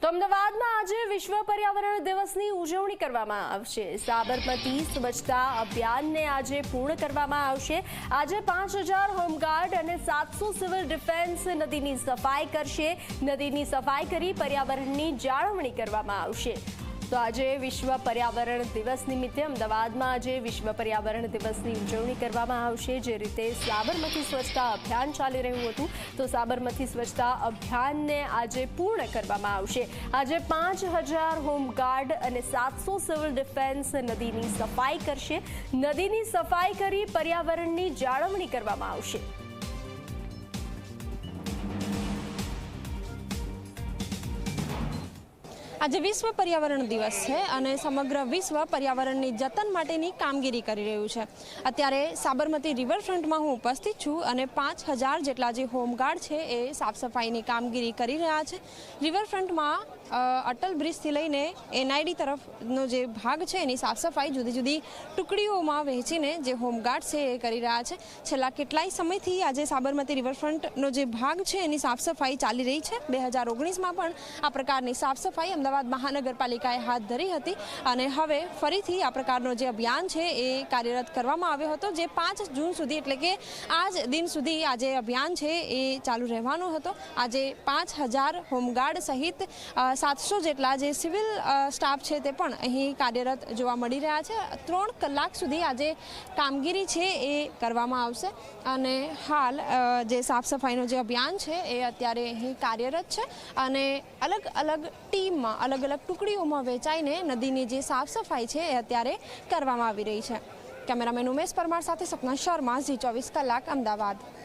તો અમદાવાદમાં આજે વિશ્વ પર્યાવરણ દિવસની ઉજવણી કરવામાં આવશે। સાબરમતી સ્વચ્છતા અભિયાનને આજે પૂર્ણ કરવામાં આવશે। આજે 5000 હોમગાર્ડ અને 700 સિવિલ ડિફેન્સ નદીની સફાઈ કરશે। નદીની સફાઈ કરી પર્યાવરણની જાળવણી કરવામાં આવશે। તો આજે વિશ્વ પર્યાવરણ દિવસ નિમિત્તે અમદાવાદમાં આજે વિશ્વ પર્યાવરણ દિવસની ઉજવણી કરવામાં આવશે। જે રીતે સાબરમતી સ્વચ્છતા અભિયાન ચાલી રહ્યું હતું તો સાબરમતી સ્વચ્છતા અભિયાનને આજે પૂર્ણ કરવામાં આવશે। આજે 5000 હોમગાર્ડ અને 700 સિવિલ ડિફેન્સ નદીની સફાઈ કરશે। નદીની સફાઈ કરી પર્યાવરણની જાળવણી કરવામાં આવશે। આજે વિશ્વ પર્યાવરણ દિવસ છે અને સમગ્ર વિશ્વ પર્યાવરણની જતન માટેની કામગીરી કરી રહ્યું છે। અત્યારે સાબરમતી રિવરફ્રન્ટમાં હું ઉપસ્થિત છું અને 5000 જેટલા જે હોમગાર્ડ છે એ સાફ સફાઈની કામગીરી કરી રહ્યા છે। રિવરફ્રન્ટમાં અટલ બ્રિજથી લઈને એનઆઈડી તરફનો જે ભાગ છે એની સાફ સફાઈ જુદી જુદી ટુકડીઓમાં વહેંચીને જે હોમગાર્ડ છે એ કરી રહ્યા છે। છેલ્લા કેટલાય સમયથી આજે સાબરમતી રિવરફ્રન્ટનો જે ભાગ છે એની સાફ સફાઈ ચાલી રહી છે। 2019માં પણ આ પ્રકારની સાફ સફાઈ અમદાવાદ મહાનગરપાલિકાએ હાથ ધરી હતી અને હવે ફરીથી આ પ્રકારનો જે અભિયાન છે એ કાર્યરત કરવામાં આવ્યો હતો। જે 5 જૂન સુધી એટલે કે આજ દિન સુધી આ જે અભિયાન છે એ ચાલુ રહેવાનો હતો। આજે 5000 હોમગાર્ડ સહિત 700 જેટલા જે સિવિલ સ્ટાફ છે તે પણ અહીં કાર્યરત જોવા મળી રહ્યા છે। 3 કલાક સુધી આજે કામગીરી છે એ કરવામાં આવશે અને હાલ જે સાફ સફાઈનો જે અભિયાન છે એ અત્યારે અહીં કાર્યરત છે અને અલગ અલગ ટીમમાં અલગ અલગ ટુકડીઓમાં વહેંચાઈને નદીની જે સાફ સફાઈ છે એ અત્યારે કરવામાં આવી રહી છે। કેમેરામેન ઉમેશ પરમાર સાથે સપના શર્મા, ઝી 24 કલાક, અમદાવાદ।